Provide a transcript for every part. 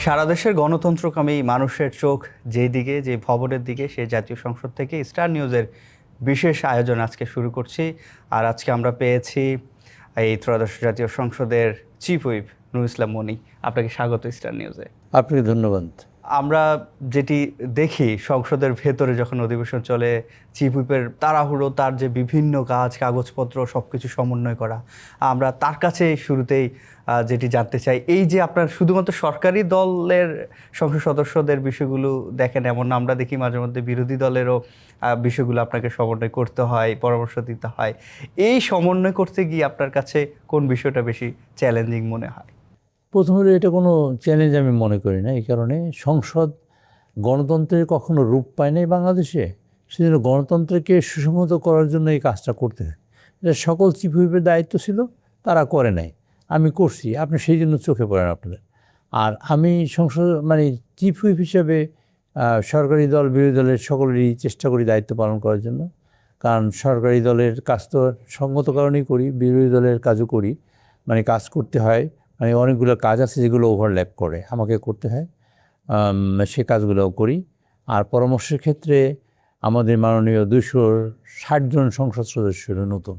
সারা দেশের গণতন্ত্রকামী মানুষের চোখ যেই দিকে, যে ভবনের দিকে, সেই জাতীয় সংসদ থেকে স্টার নিউজের বিশেষ আয়োজন আজকে শুরু করছি। আর আজকে আমরা পেয়েছি এই ত্রয়োদশ জাতীয় সংসদের চিফ হুইপ নুরুল ইসলাম মনি। আপনাকে স্বাগত স্টার নিউজে। আপনাকে ধন্যবাদ। আমরা যেটি দেখি সংসদের ভেতরে যখন অধিবেশন চলে, চিফ হুইপের তাড়াহুড়ো, তার যে বিভিন্ন কাজ কাগজপত্র সব কিছু সমন্বয় করা, আমরা তার কাছে শুরুতেই যেটি জানতে চাই, এই যে আপনার শুধুমাত্র সরকারি দলের সংসদ সদস্যদের বিষয়গুলো দেখেন এমন না, আমরা দেখি মাঝে মধ্যে বিরোধী দলেরও বিষয়গুলো আপনাকে সমন্বয় করতে হয়, পরামর্শ দিতে হয়। এই সমন্বয় করতে গিয়ে আপনার কাছে কোন বিষয়টা বেশি চ্যালেঞ্জিং মনে হয়? প্রথম হলো, এটা কোনো চ্যালেঞ্জ আমি মনে করি না। এই কারণে সংসদ গণতন্ত্রের কখনো রূপ পায় নাই বাংলাদেশে, সেজন্য গণতন্ত্রকে সুসংহত করার জন্য এই কাজটা করতে হয়। এটা সকল চিফ হুইপের দায়িত্ব ছিল, তারা করে নাই, আমি করছি। আপনি সেই জন্য চোখে পড়েন আপনাদের। আর আমি সংসদ চিফ হুইপ হিসেবে সরকারি দল বিরোধী দলের সকলেরই চেষ্টা করি দায়িত্ব পালন করার জন্য। কারণ সরকারি দলের কাজ তো সঙ্গত কারণেই করি, বিরোধী দলের কাজও করি। কাজ করতে হয়, অনেকগুলো কাজ আছে যেগুলো ওভারল্যাপ করে, আমাকে করতে হয়, সে কাজগুলোও করি। আর পরামর্শের ক্ষেত্রে আমাদের মাননীয় 260 জন সংসদ সদস্যরও নতুন,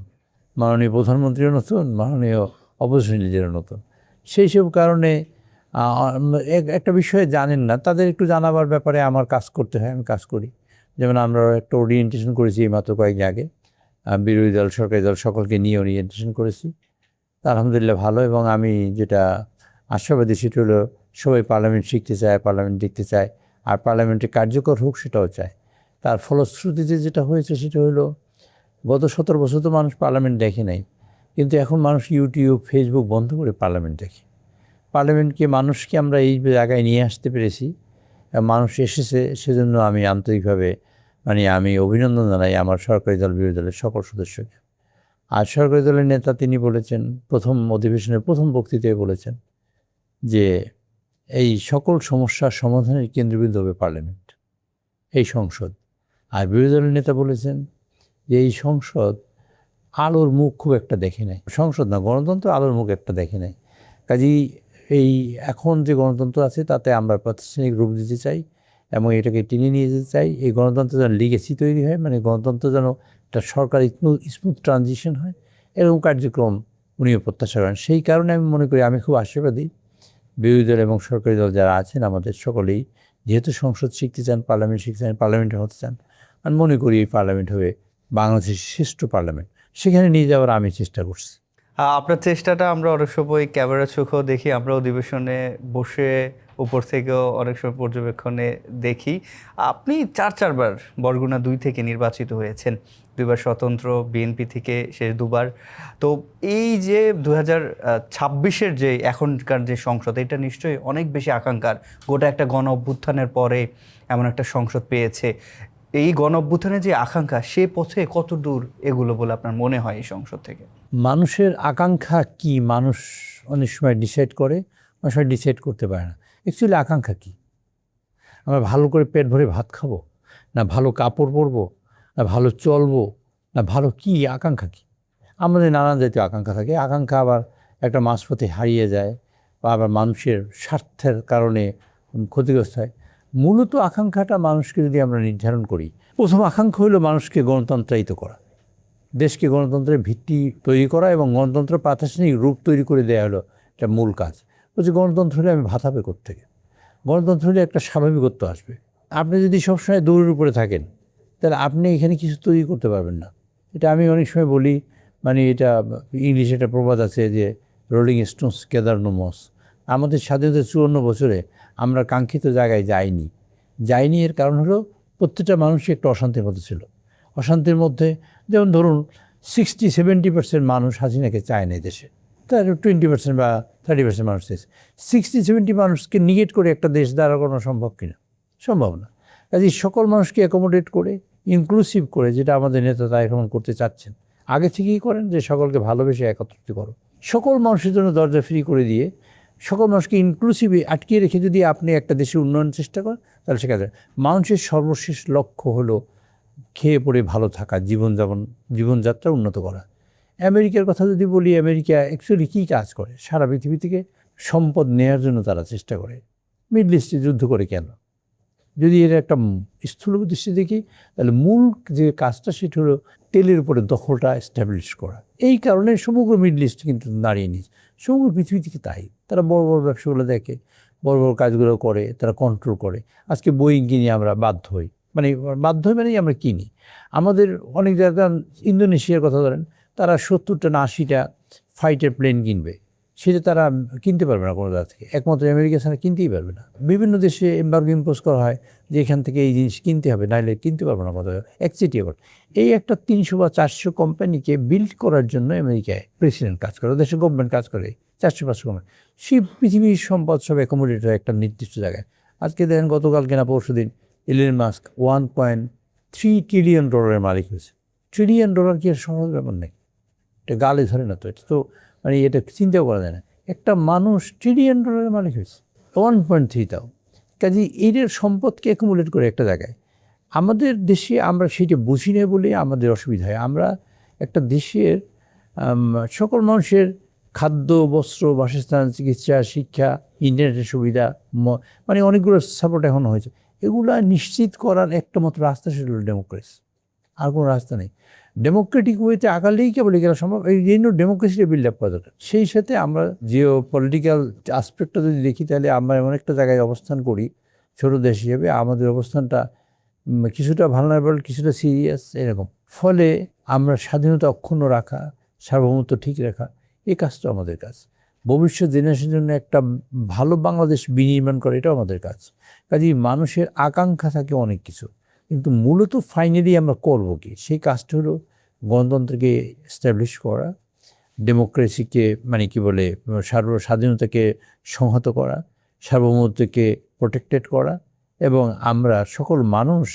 মাননীয় প্রধানমন্ত্রীও নতুন, মাননীয় অপোজিশন লিডারও নতুন। সেই সব কারণে একটা বিষয়ে জানেন না, তাদের একটু জানাবার ব্যাপারে আমার কাজ করতে হয়, আমি কাজ করি। যেমন আমরা একটা ওরিয়েন্টেশন করেছি এই মাত্র কয়েকদিন আগে, বিরোধী দল সরকারি দল সকলকে নিয়ে ওরিয়েন্টেশন করেছি। আলহামদুলিল্লাহ ভালো। এবং আমি যেটা আশাবাদী সেটা হলো, সবাই পার্লামেন্ট শিখতে চায়, পার্লামেন্ট দেখতে চায়, আর পার্লামেন্টে কার্যকর হোক সেটাও চায়। তার ফলশ্রুতিতে যেটা হয়েছে সেটা হলো, গত 17 বছর তো মানুষ পার্লামেন্ট দেখে নাই, কিন্তু এখন মানুষ ইউটিউব ফেসবুক বন্ধ করে পার্লামেন্ট দেখে। মানুষকে আমরা এই জায়গায় নিয়ে আসতে পেরেছি, মানুষ এসেছে, সেজন্য আমি আন্তরিকভাবে আমি অভিনন্দন জানাই আমার সরকারি দল বিরোধী দলের সকল সদস্যকে। আর সরকারি দলের নেতা তিনি বলেছেন, প্রথম অধিবেশনের প্রথম বক্তৃতায় বলেছেন যে এই সকল সমস্যার সমাধানের কেন্দ্রবিন্দু হবে পার্লামেন্ট, এই সংসদ। আর বিরোধী দলের নেতা বলেছেন যে এই সংসদ আলোর মুখ খুব একটা দেখে নেয়, সংসদ না গণতন্ত্র আলোর মুখ একটা দেখে নেয়। কাজেই এই এখন যে গণতন্ত্র আছে তাতে আমরা প্রাতিষ্ঠানিক রূপ দিতে চাই এবং এটাকে টেনে নিয়ে যেতে চাই। এই গণতন্ত্র যেন লিগেসি তৈরি হয়, গণতন্ত্র যেন একটা সরকারি স্মুথ ট্রানজিশন হয়, এরকম কার্যক্রম উনিও প্রত্যাশা করেন। সেই কারণে আমি মনে করি, আমি খুব আশাবাদী বিরোধী দল এবং সরকারি দল যারা আছেন আমাদের সকলেই, যেহেতু সংসদ শিখতে চান, পার্লামেন্ট শিখতে চান, পার্লামেন্টে হতে চান, আমি মনে করি এই পার্লামেন্ট হবে বাংলাদেশের শ্রেষ্ঠ পার্লামেন্ট, সেখানে নিয়ে যাওয়ার আমি চেষ্টা করছি। আপনার চেষ্টাটা আমরা অনেক সময় ক্যামেরা চোখেও দেখি, আমরা অধিবেশনে বসে উপর থেকেও অনেক সময় পর্যবেক্ষণে দেখি। আপনি চারবার বরগুনা 2 থেকে নির্বাচিত হয়েছেন, 2বার স্বতন্ত্র, বিএনপি থেকে শেষ 2বার। তো এই যে 2026-এর যে এখনকার যে সংসদ, এটা নিশ্চয়ই অনেক বেশি আকাঙ্ক্ষার। গোটা একটা গণ অভ্যুত্থানের পরে এমন একটা সংসদ পেয়েছে। এই গণ অভ্যুত্থানের যে আকাঙ্ক্ষা, সে পথে কত দূর এগুলো বলে আপনার মনে হয় এই সংসদ থেকে? মানুষের আকাঙ্ক্ষা কি, মানুষ অনেক সময় ডিসাইড করে, অনেক সময় ডিসাইড করতে পারে না। অ্যাকচুয়ালি আকাঙ্ক্ষা কি? আমরা ভালো করে পেট ভরে ভাত খাবো, না ভালো কাপড় পরবো, না ভালো চলবো, না ভালো কি আকাঙ্ক্ষা কি? আমাদের নানান জাতীয় আকাঙ্ক্ষা থাকে। আকাঙ্ক্ষা আবার একটা মাঝপথে হারিয়ে যায়, বা আবার মানুষের স্বার্থের কারণে ক্ষতিগ্রস্ত হয়। মূলত আকাঙ্ক্ষাটা মানুষকে যদি আমরা নির্ধারণ করি, প্রথম আকাঙ্ক্ষা হলো মানুষকে গণতন্ত্রায়িত করা, দেশকে গণতন্ত্রের ভিত্তি তৈরি করা এবং গণতন্ত্র প্রাতিষ্ঠানিক রূপ তৈরি করে দেওয়া হলো এটা মূল কাজ। বলছি গণতন্ত্র হলে আমি ভাত হবে কোত্থেকে? গণতন্ত্র হলে একটা স্বাভাবিকত্ব আসবে। আপনি যদি সবসময় দৌড়ের উপরে থাকেন, তাহলে আপনি এখানে কিছু তৈরি করতে পারবেন না। এটা আমি অনেক সময় বলি, এটা ইংলিশে একটা প্রবাদ আছে যে rolling stones gather no moss. আমাদের স্বাধীনতার 54 বছরে আমরা কাঙ্ক্ষিত জায়গায় যাইনি। এর কারণ হলো প্রত্যেকটা মানুষই একটা অশান্তির মধ্যে ছিল। অশান্তির মধ্যে, যেমন ধরুন 60-70% মানুষ হাসিনাকে চায় না দেশে, তার 20% বা 30% মানুষ চাইছে। 60-70 মানুষকে নিগেট করে একটা দেশ দাঁড়া করানো সম্ভব কিনা? সম্ভব না। কাজে সকল মানুষকে অ্যাকোমোডেট করে, ইনক্লুসিভ করে, যেটা আমাদের নেতা এখন করতে চাচ্ছেন, আগে থেকেই করেন যে সকলকে ভালোবেসে একত্রিত করো, সকল মানুষের জন্য দরজা ফ্রি করে দিয়ে সকল মানুষকে ইনক্লুসিভে আটকিয়ে রেখে যদি আপনি একটা দেশের উন্নয়ন চেষ্টা করেন, তাহলে সেখানে মানুষের সর্বশেষ লক্ষ্য হলো খেয়ে পড়ে ভালো থাকা, জীবনযাত্রা উন্নত করা। আমেরিকার কথা যদি বলি, আমেরিকা অ্যাকচুয়ালি কী কাজ করে? সারা পৃথিবী থেকে সম্পদ নেওয়ার জন্য তারা চেষ্টা করে, মিডল ইস্টে যুদ্ধ করে কেন? যদি এর একটা স্থূল দৃষ্টি দেখি, তাহলে মূল যে কাজটা সেটা হলো তেলের উপরে দখলটা এস্টাবলিশ করা। এই কারণে সমগ্র মিডল ইস্ট কিন্তু দাঁড়িয়ে নিয়েছে, সমগ্র পৃথিবী থেকে তাই। তারা বড় বড় ব্যবসাগুলো দেখে, বড় বড় কাজগুলো করে, তারা কন্ট্রোল করে। আজকে বোয়িং কিনি আমরা বাধ্য হই, মানেই আমরা কিনি। আমাদের অনেক জায়গা, ইন্দোনেশিয়ার কথা ধরেন, তারা 70টা না 80টা ফাইটার প্লেন কিনবে, সেটা তারা কিনতে পারবে না কোনো জায়গা থেকে, একমাত্র আমেরিকা ছাড়া কিনতেই পারবে না। বিভিন্ন দেশে এমবার্গো ইম্পোজ করা হয় যে এখান থেকে এই জিনিস কিনতে হবে, নাহলে কিনতে পারবে না কোনো জায়গায়, একচেটিয়া করে। এই একটা 300 বা 400 কোম্পানিকে বিল্ড করার জন্য আমেরিকায় প্রেসিডেন্ট কাজ করে, দেশের গভর্নমেন্ট কাজ করে, 400-500 কোম্পানি। সেই পৃথিবীর সম্পদ সব অ্যাকোমোডেট হয় একটা নির্দিষ্ট জায়গায়। আজকে দেখেন গতকাল কেনা পরশুদিন ইলন মাস্ক $1.3 ট্রিলিয়ন মালিক হয়েছে। $1 ট্রিলিয়ন কি আর সহজ ব্যাপার নেই, এটা গালে ধরে না তো, এটা তো এটা চিন্তাও করা যায় না। একটা মানুষ $1 ট্রিলিয়ন মালিক হয়েছে, 1.3 তাও। কাজে এদের সম্পদকে অ্যাকুমুলেট করে একটা জায়গায়। আমাদের দেশে আমরা সেটা বুঝি না বলে আমাদের অসুবিধা হয়। আমরা একটা দেশের সকল মানুষের খাদ্য, বস্ত্র, বাসস্থান, চিকিৎসা, শিক্ষা, ইন্টারনেটের সুবিধা, অনেকগুলো সাপোর্ট এখনও হয়েছে। এগুলা নিশ্চিত করার একটা মাত্র রাস্তা, সেটা হলো ডেমোক্রেসি, আর কোনো রাস্তা নেই। ডেমোক্রেটিক ওয়েতে আগালেই কেবল এগুলো সম্ভব। এই জন্য ডেমোক্রেসিটা বিল্ড আপ করা দরকার। সেই সাথে আমরা জিও পলিটিক্যাল আসপেক্টটা যদি দেখি, তাহলে আমরা এমন একটা জায়গায় অবস্থান করি ছোটো দেশ হিসেবে, আমাদের অবস্থানটা কিছুটা ভালনারেবল, কিছুটা সিরিয়াস এরকম। ফলে আমরা স্বাধীনতা অক্ষুণ্ণ রাখা, সার্বভৌমত্ব ঠিক রাখা, এই কাজটা আমাদের কাজ। ভবিষ্যৎ জেনারেশনের জন্য একটা ভালো বাংলাদেশ বিনির্মাণ করা, এটাও আমাদের কাজ। কাজেই মানুষের আকাঙ্ক্ষা থাকে অনেক কিছু, কিন্তু মূলত ফাইনালি আমরা করব কি, সেই কাজটা হলো গণতন্ত্রকে এস্টাবলিশ করা, ডেমোক্রেসিকে স্বাধীনতাকে সংহত করা, সার্বভৌমত্বকে প্রোটেক্টেড করা, এবং আমরা সকল মানুষ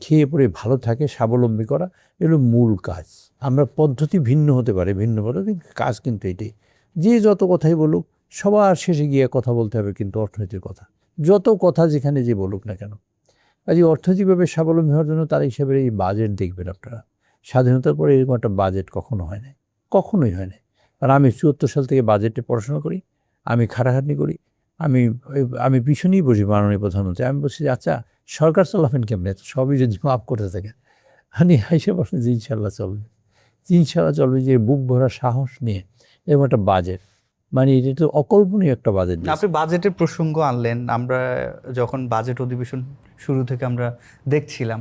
খেয়ে পরে ভালো থাকে, স্বাবলম্বী করা, এগুলো মূল কাজ। আমরা পদ্ধতি ভিন্ন হতে পারে, ভিন্ন কাজ কিন্তু এটাই। যে যত কথাই বলুক, সবার শেষে গিয়ে কথা বলতে হবে কিন্তু অর্থনীতির কথা। যত কথা যেখানে যে বলুক না কেন, কাজে অর্থনৈতিকভাবে স্বাবলম্বী হওয়ার জন্য তার হিসাবে এই বাজেট দেখবেন আপনারা। স্বাধীনতার পরে এরকম একটা বাজেট কখনোই হয় না। কারণ আমি 74 সাল থেকে বাজেটে পড়াশোনা করি, আমি খাটাখাটনি করি, আমি পিছনেই বসি মাননীয় প্রধানমন্ত্রী। আমি বলছি, আচ্ছা সরকার চালাবেন কেমনি, সবই যদি মাফ করতে থাকেন। হাইসে বসে যে ইনশাল্লাহ চলবে, যে বুক ভরা সাহস নিয়ে এরকম একটা বাজেট, এটা তো অকল্পনীয় একটা বাজেট। আপনি বাজেটের প্রসঙ্গ আনলেন। আমরা যখন বাজেট অধিবেশন শুরু থেকে আমরা দেখছিলাম,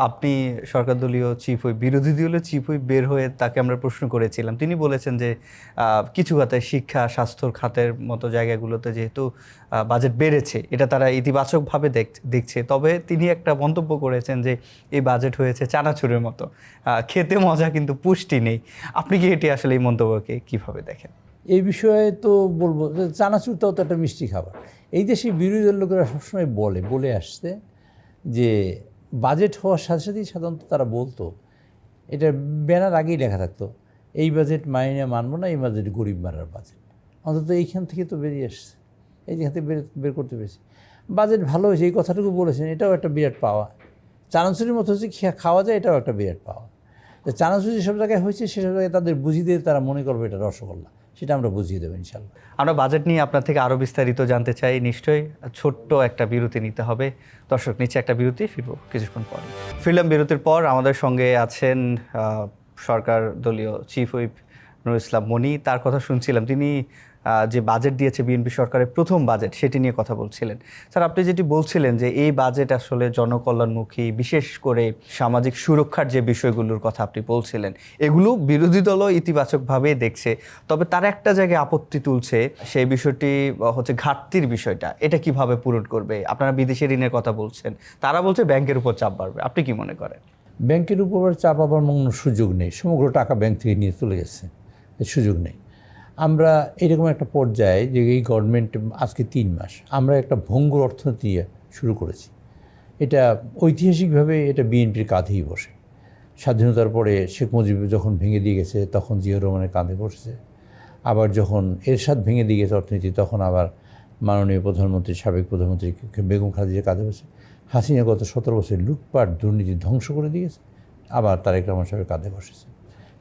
আপনি সরকার দলীয় চিফ হুইপ, বিরোধী দলীয় চিফ হুইপ বের হয়ে তাকে আমরা প্রশ্ন করেছিলাম। তিনি বলেছেন যে কিছু খাতে, শিক্ষা, স্বাস্থ্যর খাতের মতো জায়গাগুলোতে যেহেতু বাজেট বেড়েছে, এটা তারা ইতিবাচকভাবে দেখছে। তবে তিনি একটা মন্তব্য করেছেন যে এই বাজেট হয়েছে চানাচুরের মতো, খেতে মজা কিন্তু পুষ্টি নেই। আপনি কি এটি আসলে এই মন্তব্যকে কীভাবে দেখেন? এই বিষয়ে তো বলবো, চানাচুরটাও তো একটা মিষ্টি খাবার। এই দেশে বিরোধী দলের লোকেরা সবসময় বলে আসছে যে বাজেট হওয়ার সাথে সাথেই সাধারণত তারা বলতো, এটা ব্যানার আগেই লেখা থাকতো, এই বাজেট মানবো না, এই বাজেট গরিব মারার বাজেট। অন্তত এইখান থেকে তো বেরিয়ে আসছে, এইখান থেকে বের করতে পেরেছি। বাজেট ভালো হয়েছে এই কথাটুকু বলেছেন, এটাও একটা বিরাট পাওয়া। চানাচুরের মতো হচ্ছে খাওয়া যায়, এটাও একটা বিরাট পাওয়া। তো চানাচুর যেসব জায়গায় হয়েছে সেসব জায়গায় তাদের বুঝিয়ে দিয়ে তারা মনে করবে এটা রসগোল্লা, সেটা আমরা বুঝিয়ে দেবো ইনশাল্লাহ। আমরা বাজেট নিয়ে আপনার থেকে আরও বিস্তারিত জানতে চাই। নিশ্চয়ই ছোট্ট একটা বিরতি নিতে হবে। দর্শক, নিচ্ছে একটা বিরতি, ফিরবো কিছুক্ষণ পরে। ফিরলাম বিরতির পর। আমাদের সঙ্গে আছেন সরকার দলীয় চিফ হুইপ নুরুল ইসলাম মনি। তার কথা শুনছিলাম, তিনি যে বাজেট দিয়েছে বিএনপি সরকারের প্রথম বাজেট, সেটি নিয়ে কথা বলছিলেন। স্যার, আপনি যেটি বলছিলেন যে এই বাজেট আসলে জনকল্যাণমুখী, বিশেষ করে সামাজিক সুরক্ষার যে বিষয়গুলোর কথা আপনি বলছিলেন, এগুলো বিরোধী দলও ইতিবাচকভাবে দেখছে। তবে তারা একটা জায়গায় আপত্তি তুলছে, সেই বিষয়টি হচ্ছে ঘাটতির বিষয়টা। এটা কিভাবে পূরণ করবে? আপনারা বিদেশি ঋণের কথা বলছেন, তারা বলছে ব্যাংকের উপর চাপ বাড়বে। আপনি কি মনে করেন? ব্যাংকের উপর চাপ আবার কোনো সুযোগ নেই, সমগ্র টাকা ব্যাংক থেকে নিয়ে চলে গেছে, সুযোগ নেই। আমরা এরকম একটা পর্যায়ে, যে এই গভর্নমেন্ট আজকে 3 মাস আমরা একটা ভঙ্গুর অর্থনীতি শুরু করেছি। এটা ঐতিহাসিকভাবে এটা বিএনপির কাঁধেই বসে। স্বাধীনতার পরে শেখ মুজিব যখন ভেঙে দিয়ে গেছে, তখন জিয়াউর রহমানের কাঁধে বসেছে। আবার যখন এরশাদ ভেঙে দিয়ে গেছে অর্থনীতি, তখন আবার মাননীয় প্রধানমন্ত্রী, সাবেক প্রধানমন্ত্রী বেগম খালেদা কাঁধে বসে। হাসিনা গত 17 বছর লুটপাট দুর্নীতি ধ্বংস করে দিয়েছে, আবার তারেক রহমান সাহেবের কাঁধে বসেছে।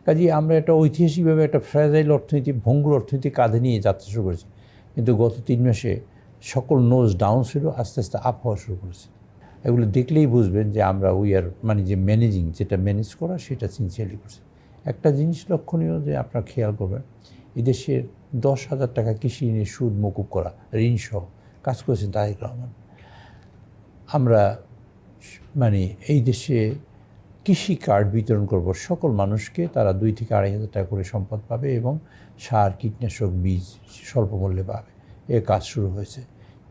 কাজেই আমরা একটা ঐতিহাসিকভাবে একটা ফ্র্যাজাইল অর্থনীতি, ভঙ্গুর অর্থনীতি কাঁধে নিয়ে যাত্রা শুরু করেছি। কিন্তু গত 3 মাসে সকল নোজ ডাউন ছিল, আস্তে আস্তে আপ হওয়া শুরু করেছে। এগুলো দেখলেই বুঝবেন যে আমরা মানে যে ম্যানেজিং, যেটা ম্যানেজ করা সেটা সিনসিয়ারলি করছে। একটা জিনিস লক্ষণীয় যে আপনারা খেয়াল করবেন, এদেশের 10,000 টাকা কৃষি ঋণে সুদ মকুব করা, ঋণসহ কাজ করেছেন তারেক রহমান। আমরা মানে এই দেশে কৃষি কার্ড বিতরণ করব সকল মানুষকে, তারা 2 থেকে 2,500 টাকা করে সম্পদ পাবে এবং সার, কীটনাশক, বীজ স্বল্প মূল্যে পাবে। এর কাজ শুরু হয়েছে।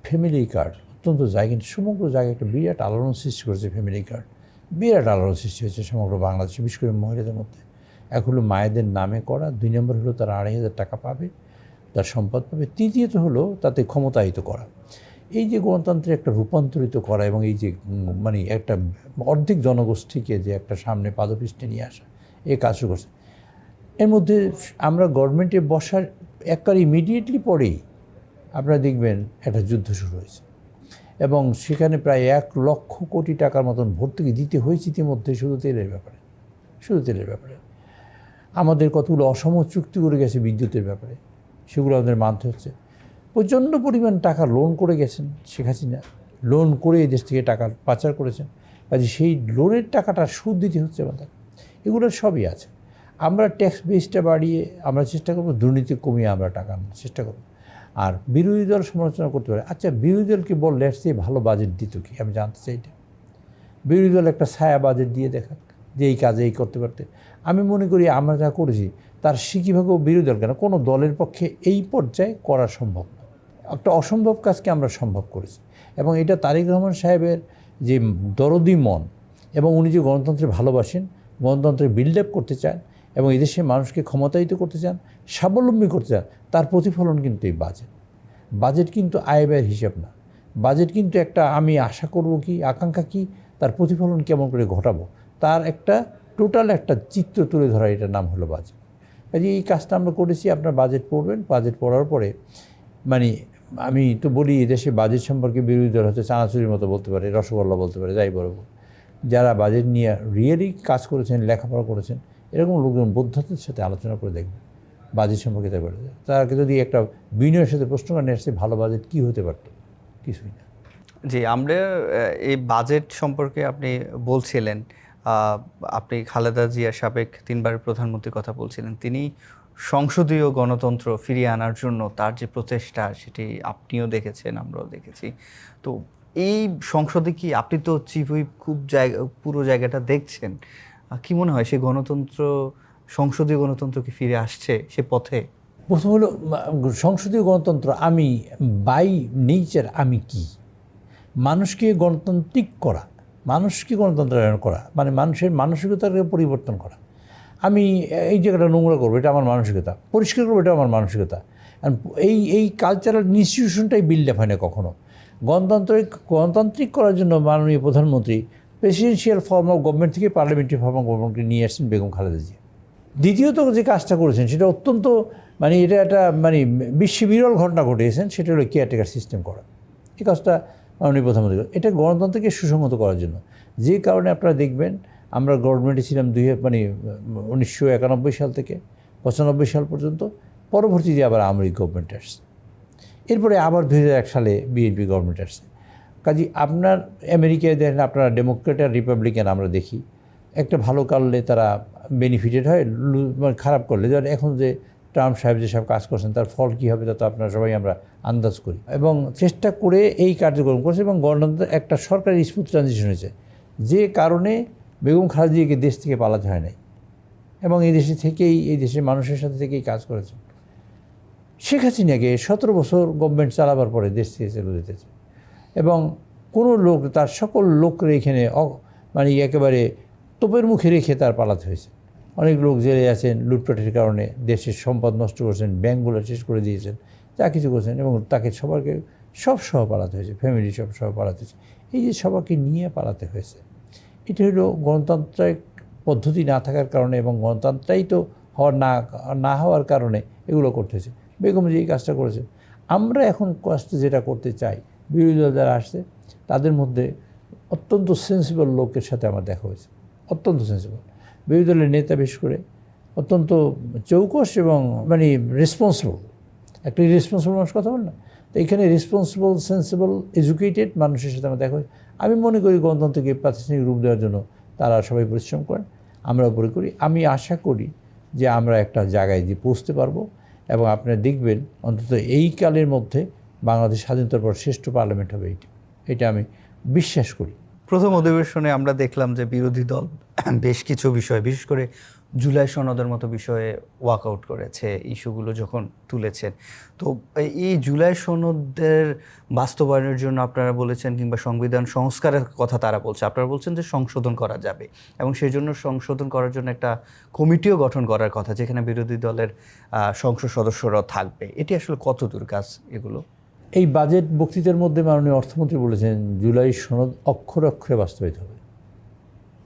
ফ্যামিলি কার্ড অত্যন্ত জায়গায়, সমগ্র জায়গায় একটা বিরাট আলোড়ন সৃষ্টি করেছে। ফ্যামিলি কার্ড বিরাট আলোড়ন সৃষ্টি হয়েছে সমগ্র বাংলাদেশে, বিশেষ করে মহিলাদের মধ্যে। এক হলো মায়েদের নামে করা, 2 নম্বর হলো তারা 2,500 টাকা পাবে, তার সম্পদ পাবে। তৃতীয়ত হলো তাতে ক্ষমতায়িত করা। এই যে গণতন্ত্রে একটা রূপান্তরিত করা এবং এই যে মানে একটা অর্ধেক জনগোষ্ঠীকে যে একটা সামনে পাদপৃষ্ঠে নিয়ে আসা, এই কাজ শুরু করছে। এর মধ্যে আমরা গভর্নমেন্টে বসার একবার ইমিডিয়েটলি পরেই আপনারা দেখবেন একটা যুদ্ধ শুরু হয়েছে এবং সেখানে প্রায় 1 লক্ষ কোটি টাকার মতন ভর্তুকি দিতে হয়েছে ইতিমধ্যে শুধু তেলের ব্যাপারে। আমাদের কতগুলো অসম চুক্তি করে গেছে বিদ্যুতের ব্যাপারে, সেগুলো আমাদের মানতে হচ্ছে। প্রচণ্ড পরিমাণ টাকা লোন করে গেছেন শেখ হাসিনা, লোন করে এই দেশ থেকে টাকা পাচার করেছেন। কাজে সেই লোনের টাকাটা সুদ দিতে হচ্ছে আমাদের। এগুলো সবই আছে। আমরা ট্যাক্স বেসটা বাড়িয়ে আমরা চেষ্টা করব দুর্নীতি কমিয়ে আমরা টাকা আনার চেষ্টা করব। আর বিরোধী দল সমালোচনা করতে পারে, আচ্ছা বিরোধী দলকে বললে সে ভালো বাজেট দিত কি? আমি জানতে চাই এটা। বিরোধী দল একটা ছায়া বাজেট দিয়ে দেখাক যে এই কাজে এই করতে পারতে। আমি মনে করি আমরা যা করেছি তার সিকিভাগেও বিরোধী দল কেন, কোনো দলের পক্ষে এই পর্যায়ে করা সম্ভব না। একটা অসম্ভব কাজকে আমরা সম্ভব করেছি এবং এটা তারেক রহমান সাহেবের যে দরদি মন এবং উনি যে গণতন্ত্রে ভালোবাসেন, গণতন্ত্রে বিল্ড আপ করতে চান এবং এদেশের মানুষকে ক্ষমতায়িত করতে চান, স্বাবলম্বী করতে চান, তার প্রতিফলন কিন্তু এই বাজেট কিন্তু আয় ব্যয়ের হিসাব না। বাজেট কিন্তু একটা আমি আশা করব কি, আকাঙ্ক্ষা কি, তার প্রতিফলন কেমন করে ঘটাবো, তার একটা টোটাল একটা চিত্র তুলে ধরা, এটার নাম হলো বাজেট। কাজে এই কাজটা আমরা করেছি। আপনার বাজেট পড়বেন, বাজেট পড়ার পরে মানে আমি তো বলি এদেশে বাজেট সম্পর্কে বিরোধী দল হচ্ছে চানাচুরির মতো বলতে পারে, রসগোল্লা বলতে পারে, যাই বলবো। যারা বাজেট নিয়ে রিয়েলি কাজ করেছেন, লেখাপড়া করেছেন, এরকম লোকজন বোদ্ধতার সাথে আলোচনা করে দেখবেন বাজেট সম্পর্কে তাই বলে। তাকে যদি একটা বিনয়ের সাথে প্রশ্ন করেন আসছে ভালো বাজেট কী হতে পারত, কিছুই না। জি, আমরা এই বাজেট সম্পর্কে আপনি বলছিলেন, আপনি খালেদা জিয়ার সাবেক 3বারের প্রধানমন্ত্রীর কথা বলছিলেন। তিনি সংসদীয় গণতন্ত্র ফিরিয়ে আনার জন্য তার যে প্রচেষ্টা, সেটি আপনিও দেখেছেন, আমরাও দেখেছি। তো এই সংসদে কি, আপনি তো চিফ হুইপ, খুব পুরো জায়গাটা দেখছেন, কি মনে হয় সেই গণতন্ত্র, সংসদীয় গণতন্ত্র কি ফিরে আসছে সে পথে? প্রথম হলো সংসদীয় গণতন্ত্র, আমি বাই নেচার আমি কি, মানুষকে গণতান্ত্রিক করা, মানুষকে গণতন্ত্রায়ন করা মানে মানুষের মানসিকতাকে পরিবর্তন করা। আমি এই জায়গাটা নোংরা করবো, এটা আমার মানসিকতা, পরিষ্কার করবো, এটা আমার মানসিকতা। এই কালচারাল ইনস্টিটিউশনটাই বিল্ড আপ হয় না কখনো। গণতান্ত্রিক করার জন্য মাননীয় প্রধানমন্ত্রী প্রেসিডেন্সিয়াল ফর্ম অফ গভর্নমেন্ট থেকে পার্লামেন্টারি ফর্ম অফ গভর্নমেন্টকে নিয়ে আসছেন বেগম খালেদা জিয়া। দ্বিতীয়ত যে কাজটা করেছেন সেটা অত্যন্ত মানে এটা একটা মানে বিরল ঘটনা ঘটিয়েছেন, সেটা হলো কেয়ারটেকার সিস্টেম করা। এই কাজটা মাননীয় প্রধানমন্ত্রী, এটা গণতন্ত্রকে সুসংহত করার জন্য। যে কারণে আপনারা দেখবেন আমরা গভর্নমেন্টে ছিলাম 1991 সাল থেকে 95 সাল পর্যন্ত, পরবর্তীতে আবার আওয়ামী লীগ গভর্নমেন্ট আসছে, এরপরে আবার 2001 সালে বিএনপি গভর্নমেন্ট আসছে। কাজে আপনার আমেরিকায় দেখেন আপনারা ডেমোক্রেট আর রিপাবলিকান আমরা দেখি, একটা ভালো করলে তারা বেনিফিটেড হয়, খারাপ করলে, যেমন এখন যে ট্রাম্প সাহেব যেসব কাজ করছেন তার ফল কী হবে তা তো আপনারা সবাই আমরা আন্দাজ করি এবং চেষ্টা করে এই কার্যক্রম করেছে এবং গণতন্ত্রের একটা সরকারি স্মুথ ট্রানজিশন হয়েছে, যে কারণে বেগম খালেদা জিয়াকে দেশ থেকে পালাতে হয় নাই এবং এই দেশে থেকেই, এই দেশের মানুষের সাথে থেকেই কাজ করেছেন। শেখ হাসিনাকে 17 বছর গভর্নমেন্ট চালাবার পরে দেশ থেকে চলে যেতেছে এবং কোনো লোক, তার সকল লোকরে এখানে মানে একেবারে তোপের মুখে রেখে তার পালাতে হয়েছে। অনেক লোক জেলে আছেন লুটপাটের কারণে, দেশের সম্পদ নষ্ট করেছেন, ব্যাঙ্কগুলো শেষ করে দিয়েছেন, যা কিছু করেছেন এবং তাকে সবাইকে সহ পালাতে হয়েছে, ফ্যামিলি সহ পালাতে হয়েছে। এই যে সবাইকে নিয়ে পালাতে হয়েছে, এটা হলো গণতান্ত্রিক পদ্ধতি না থাকার কারণে এবং গণতন্ত্রাই তো না হওয়ার কারণে এগুলো করতে হয়েছে। বেগম যে এই কাজটা করেছে, আমরা এখন কাজটা যেটা করতে চাই, বিরোধী দল যারা আসছে তাদের মধ্যে অত্যন্ত সেন্সিবল লোকের সাথে আমার দেখা হয়েছে, অত্যন্ত সেন্সিবল বিরোধী দলের নেতা, বিশেষ করে অত্যন্ত চৌকস এবং মানে রেসপন্সিবল, একটা রেসপন্সিবল মানুষ কথা বল না, তো এখানে রেসপন্সিবল, সেন্সিবল, এডুকেটেড মানুষের সাথে আমার দেখা হয়। আমি মনে করি গণতন্ত্রকে প্রাতিষ্ঠানিক রূপ দেওয়ার জন্য তারা সবাই পরিশ্রম করেন, আমরাও পরে করি। আমি আশা করি যে আমরা একটা জায়গায় দিয়ে পৌঁছতে পারবো, এবং আপনারা দেখবেন অন্তত এই কালের মধ্যে বাংলাদেশ স্বাধীনতার পর শ্রেষ্ঠ পার্লামেন্ট হবে এটা আমি বিশ্বাস করি। প্রথম অধিবেশনে আমরা দেখলাম যে বিরোধী দল বেশ কিছু বিষয়, বিশেষ করে জুলাই সনদের মতো বিষয়ে ওয়াকআউট করেছে, ইস্যুগুলো যখন তুলেছেন। তো এই জুলাই সনদের বাস্তবায়নের জন্য আপনারা বলেছেন, কিংবা সংবিধান সংস্কারের কথা তারা বলছে, আপনারা বলছেন যে সংশোধন করা যাবে, এবং সেই জন্য সংশোধন করার জন্য একটা কমিটিও গঠন করার কথা, যেখানে বিরোধী দলের সংসদ সদস্যরাও থাকবে। এটি আসলে কতদূর কাজ এগুলো? এই বাজেট বক্তৃতার মধ্যে মাননীয় অর্থমন্ত্রী বলেছেন জুলাই সনদ অক্ষরে অক্ষরে বাস্তবায়িত হবে।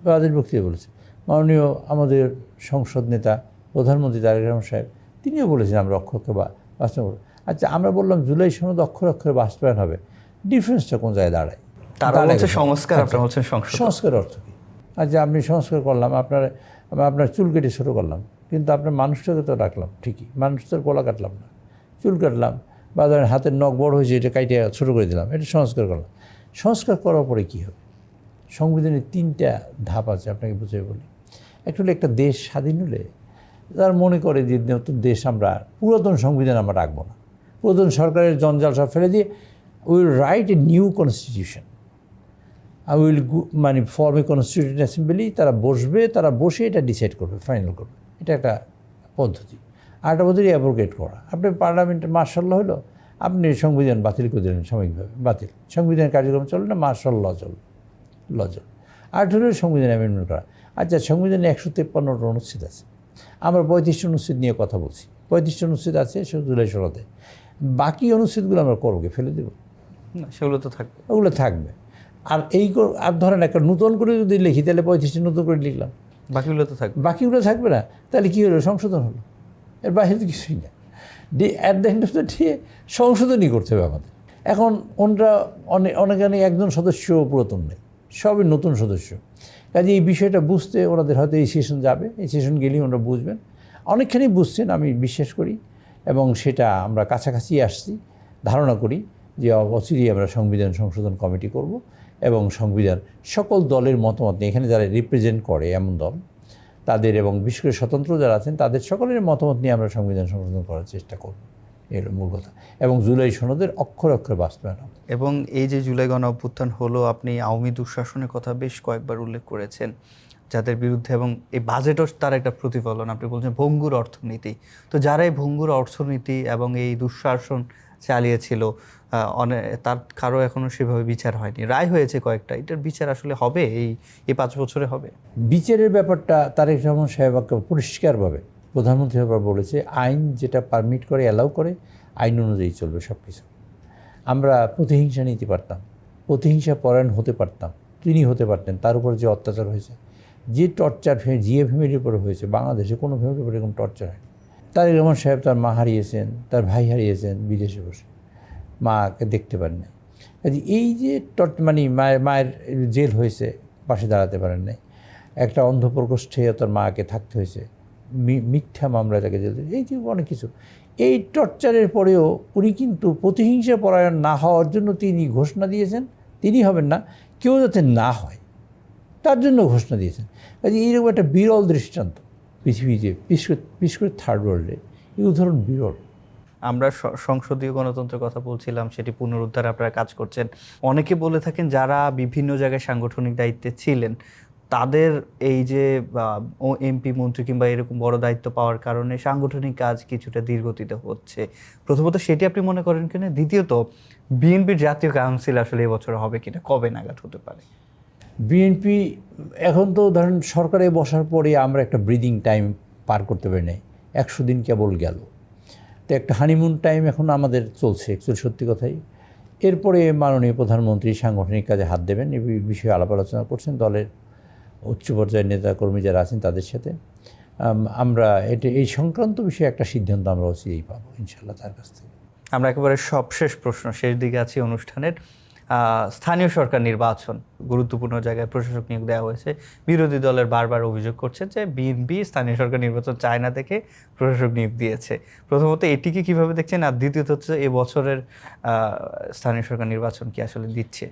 বাজেট বক্তৃতা বলেছে মাননীয় আমাদের সংসদ নেতা প্রধানমন্ত্রী তারেক রহমান সাহেব, তিনিও বলেছেন আমরা অক্ষরে বাস্তবায়ন করব। আচ্ছা, আমরা বললাম জুলাই সনদ অক্ষরে অক্ষরে বাস্তবায়ন হবে, ডিফারেন্সটা কোন জায়গায় দাঁড়ায়? তারা বলছে সংস্কার, আপনারা বলছেন সংশোধন। সংস্কার অর্থ কী? আচ্ছা, আপনি সংস্কার করলাম, আপনার চুল কেটে ছোটো করলাম, কিন্তু আপনার মানুষটাকে তো রাখলাম ঠিকই, মানুষটার গলা কাটলাম না, চুল কাটলাম, বা ধরেন হাতের নখ বড় হয়েছে, এটা কাইটে ছোটো করে দিলাম, এটা সংস্কার করলাম। সংস্কার করার পরে কী হবে? সংবিধানের 3টা ধাপ আছে, আপনাকে বুঝিয়ে বলি। অ্যাকচুয়ালি একটা দেশ স্বাধীন হলে তারা মনে করে যে নতুন দেশ আমরা পুরাতন সংবিধান আমরা রাখবো না, পুরাতন সরকারের জঞ্জাল সব ফেলে দিয়ে will write a new constitution, will মানে ফর্ম এ কনস্টিটিউশন অ্যাসেম্বলি। তারা বসে এটা ডিসাইড করবে, ফাইনাল করবে। এটা একটা পদ্ধতি। আর একটা পদ্ধতি অ্যাব্রোগেট করা। আপনি পার্লামেন্টে মার্শাল হলো, আপনি সংবিধান বাতিল করে দিলেন সাময়িকভাবে, বাতিল, সংবিধানের কার্যক্রম চলবে না, মার্শাল ল চলবে। আর হলো সংবিধান অ্যামেন্ডমেন্ট করা। আচ্ছা, সংবিধানে 153টা অনুচ্ছেদ আছে, আমরা 35টা অনুচ্ছেদ নিয়ে কথা বলছি, 35টা অনুচ্ছেদ আছে জুলাই সনদে। বাকি অনুচ্ছেদগুলো আমরা করবো, ফেলে দেবো না, সেগুলো তো থাকবে, ওগুলো থাকবে। আর আর ধরেন একটা নতুন করে যদি লিখি, তাহলে 35টা নতুন করে লিখলাম, বাকিগুলো তো থাকবে, বাকিগুলো থাকবে না। তাহলে কী হলো? সংশোধন হলো। এর বাইরে তো কিছুই না। At the end of the day সংশোধনই করতে হবে আমাদের। এখন ওনরা অনেক একজন সদস্য পুরাতন নেই, সবই নতুন সদস্য। কাজে এই বিষয়টা বুঝতে ওনাদের হয়তো এই সেশন যাবে, এই সেশন গেলেই ওনারা বুঝবেন, অনেকখানি বুঝছেন আমি বিশ্বাস করি, এবং সেটা আমরা কাছাকাছি আসছি। ধারণা করি যে অচিরেই আমরা সংবিধান সংশোধন কমিটি করব, এবং সংবিধান সকল দলের মতামত নিয়ে, এখানে যারা রিপ্রেজেন্ট করে এমন দল তাদের, এবং বিশেষ করে স্বতন্ত্র যারা আছেন তাদের সকলের মতামত নিয়ে আমরা সংবিধান সংশোধন করার চেষ্টা করব, এর মূল কথা। এবং জুলাই সনদের অক্ষরে অক্ষরে বাস্তবায়ন হবে। এবং এই যে জুলাই গণ অভ্যুত্থান হলো, আপনি আওয়ামী দুঃশাসনের কথা বেশ কয়েকবার উল্লেখ করেছেন, যাদের বিরুদ্ধে, এবং এই বাজেটও তার একটা প্রতিফলন। আপনি বলছেন ভঙ্গুর অর্থনীতি। তো যারা এই ভঙ্গুর অর্থনীতি এবং এই দুঃশাসন চালিয়েছিল, তার কারো এখনও সেভাবে বিচার হয়নি, রায় হয়েছে কয়েকটা, এটার বিচার আসলে হবে এই 5 বছরে হবে? বিচারের ব্যাপারটা তারেক রহমান সাহেব পরিষ্কারভাবে প্রধানমন্ত্রী আবার বলেছে, আইন যেটা পারমিট করে, অ্যালাউ করে, আইন অনুযায়ী চলবে সব কিছু। আমরা প্রতিহিংসা নিতে পারতাম, প্রতিহিংসা পরায়ণ হতে পারতাম, তিনি হতে পারতেন। তার উপর যে অত্যাচার হয়েছে, যে টর্চার জিএ ফ্যামিলির উপরে হয়েছে, বাংলাদেশে কোনো ফ্যামিলির উপরে এরকম টর্চার হয়নি। তারেক রহমান সাহেব তার মা হারিয়েছেন, তার ভাই হারিয়েছেন বিদেশে বসে, মাকে দেখতে পারেন না। কাজে এই যে মানে মায়ের জেল হয়েছে, পাশে দাঁড়াতে পারেন নাই, একটা অন্ধ প্রকোষ্ঠে তার মাকে থাকতে হয়েছে, মিথ্যা মামলা তাকে জেল, এই যে অনেক কিছু। এই টর্চারের পরেও উনি কিন্তু প্রতিহিংসা পরায়ণ না হওয়ার জন্য তিনি ঘোষণা দিয়েছেন, তিনি হবেন না, কেউ যাতে না হয় তার জন্য ঘোষণা দিয়েছেন। কাজে এইরকম একটা বিরল দৃষ্টান্ত পৃথিবীতে, বিশেষ করে থার্ড ওয়ার্ল্ডে এই উদাহরণ বিরল। আমরা সংসদীয় গণতন্ত্রের কথা বলছিলাম, সেটি পুনরুদ্ধারে আপনারা কাজ করছেন। অনেকে বলে থাকেন যারা বিভিন্ন জায়গায় সাংগঠনিক দায়িত্বে ছিলেন, তাদের এই যে এমপি মন্ত্রী কিংবা এরকম বড় দায়িত্ব পাওয়ার কারণে সাংগঠনিক কাজ কিছুটা ধীরগতিতে হচ্ছে। প্রথমত সেটি আপনি মনে করেন কিনা? দ্বিতীয়ত, বিএনপির জাতীয় কাউন্সিল আসলে এবছর হবে কিনা, কবে নাগাদ হতে পারে? বিএনপি এখন তো ধরেন সরকারে বসার পরে আমরা একটা ব্রিদিং টাইম পার করতে পারি নাই, 100 দিন কেবল গেল। তো একটা হানিমুন টাইম এখন আমাদের চলছে, অ্যাকচুয়ালি সত্যি কথাই। এরপরে মাননীয় প্রধানমন্ত্রী সাংগঠনিক কাজে হাত দেবেন, এই বিষয়ে আলাপ আলোচনা করছেন দলের উচ্চ পর্যায়ের নেতাকর্মী যারা আছেন তাদের সাথে। আমরা এই সংক্রান্ত বিষয়ে একটা সিদ্ধান্ত আমরা অচিরেই পাবো ইনশাল্লাহ তার কাছ থেকে। আমরা একেবারে শেষ প্রশ্ন, শেষ দিকে আছি অনুষ্ঠানের। স্থানীয় সরকার নির্বাচন গুরুত্বপূর্ণ জায়গায় প্রশাসক নিয়োগ দেওয়া হয়েছে। বিরোধী দলের বারবার অভিযোগ করছে যে বিএনপি স্থানীয় সরকার নির্বাচন চায় না দেখে প্রশাসক নিয়োগ দিয়েছে। প্রথমত এটিকে কিভাবে দেখছেন, আর দ্বিতীয়ত হচ্ছে এবছরের স্থানীয় সরকার নির্বাচন কি আসলে দিচ্ছে?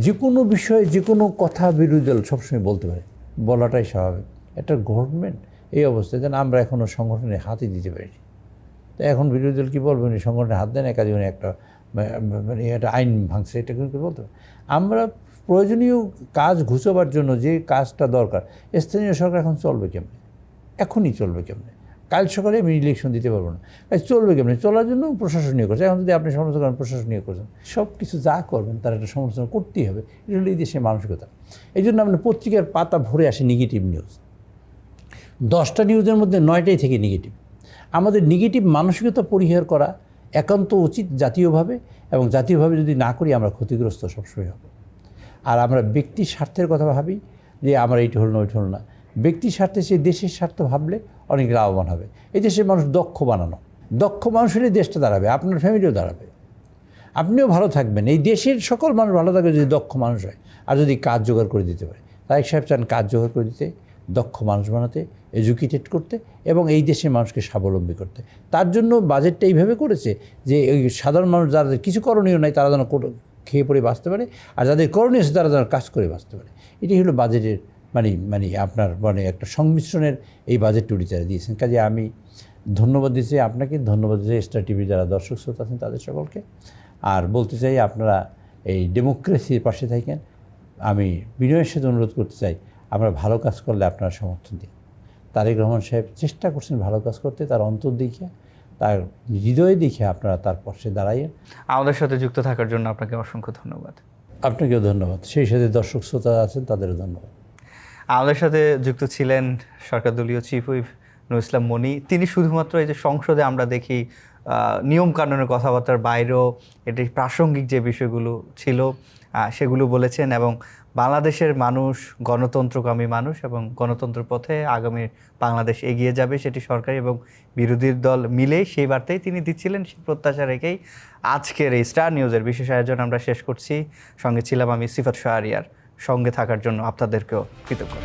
যে কোনো বিষয়ে যে কোনো কথা বিরোধী দল সবসময় বলতে পারে, বলাটাই স্বাভাবিক। একটা গভর্নমেন্ট এই অবস্থায় যেন আমরা এখনও সংগঠনে হাতই দিতে পারিনি। তো এখন বিরোধী দল কী বলবেন, সংগঠনে হাত দেন একা জীবনে একটা মানে একটা আইন ভাঙছে, এটা কিন্তু বলতে পারে। আমরা প্রয়োজনীয় কাজ ঘুচোবার জন্য যে কাজটা দরকার, স্থানীয় সরকার এখন চলবে কেমনে, এখনই চলবে কেমনে, কাল সকালে আমি ইলেকশন দিতে পারবো না, চলবে কেমনে, চলার জন্য প্রশাসনীয় করছে। এখন যদি আপনি সমালোচনা করেন প্রশাসনীয় করছেন, সব কিছু যা করবেন তার একটা সমালোচনা করতেই হবে। এটা হলো এই দেশের মানসিকতা। এই জন্য আপনার পত্রিকার পাতা ভরে আসে নেগেটিভ নিউজ, 10টা নিউজের মধ্যে 9টাই থেকে নেগেটিভ। আমাদের নেগেটিভ মানসিকতা পরিহার করা একান্ত উচিত জাতীয়ভাবে, এবং জাতীয়ভাবে যদি না করি আমরা ক্ষতিগ্রস্ত সবসময় হব। আর আমরা ব্যক্তির স্বার্থের কথা ভাবি যে আমার এইটা হলো না ওইটা হলো না, ব্যক্তির স্বার্থে সেই দেশের স্বার্থ ভাবলে অনেক লাভবান হবে। এই দেশের মানুষ দক্ষ বানানো, দক্ষ মানুষ হলে দেশটা দাঁড়াবে, আপনার ফ্যামিলিও দাঁড়াবে, আপনিও ভালো থাকবেন। এই দেশের সকল মানুষ ভালো থাকবে যদি দক্ষ মানুষ হয়, আর যদি কাজ জোগাড় করে দিতে পারে। তারেক সাহেব চান কাজ জোগাড় করে দিতে, দক্ষ মানুষ বানাতে, এডুকেটেড করতে, এবং এই দেশের মানুষকে স্বাবলম্বী করতে। তার জন্য বাজেটটা এইভাবে করেছে যে ওই সাধারণ মানুষ যাদের কিছু করণীয় নাই তারা যেন খেয়ে পড়ে বাঁচতে পারে, আর যাদের করণীয় আছে তারা যেন কাজ করে বাঁচতে পারে। এটি হলো বাজেটের মানে আপনার একটা সংমিশ্রণের এই বাজেট তৈরি তারা দিয়েছেন। কাজে আমি ধন্যবাদ দিচ্ছি আপনাকে, ধন্যবাদ দিচ্ছি স্টার টিভির যারা দর্শক শ্রোতা আছেন তাদের সকলকে। আর বলতে চাই আপনারা এই ডেমোক্রেসির পাশে থাকেন। আমি বিনয়ের সাথে অনুরোধ করতে চাই, আমরা ভালো কাজ করলে আপনারা সমর্থন দিন। তারেক রহমান সাহেব চেষ্টা করছেন ভালো কাজ করতে, তার অন্তর দেখে, তার হৃদয়ে দেখে আপনারা তার পাশে দাঁড়াইয়েন। আমাদের সাথে যুক্ত থাকার জন্য আপনাকে অসংখ্য ধন্যবাদ। আপনাকেও ধন্যবাদ, সেই সাথে দর্শক শ্রোতা আছেন তাদেরও ধন্যবাদ। আমাদের সাথে যুক্ত ছিলেন সরকার দলীয় চিফ হুইপ নুরুল ইসলাম মনি। তিনি শুধুমাত্র এই যে সংসদে আমরা দেখি নিয়মকানুনের কথাবার্তার বাইরেও এটি প্রাসঙ্গিক যে বিষয়গুলো ছিল সেগুলো বলেছেন, এবং বাংলাদেশের মানুষ গণতন্ত্রকামী মানুষ, এবং গণতন্ত্র পথে আগামী বাংলাদেশ এগিয়ে যাবে, সেটি সরকার এবং বিরোধী দল মিলেই সেই বার্তাই তিনি দিচ্ছিলেন। সেই প্রত্যাশা রেখেই আজকের এই স্টার নিউজের বিশেষ আয়োজন আমরা শেষ করছি। সঙ্গে ছিলাম আমি সিফাত শাহরিয়ার। সঙ্গে থাকার জন্য আপনাদেরকেও কৃতজ্ঞতা।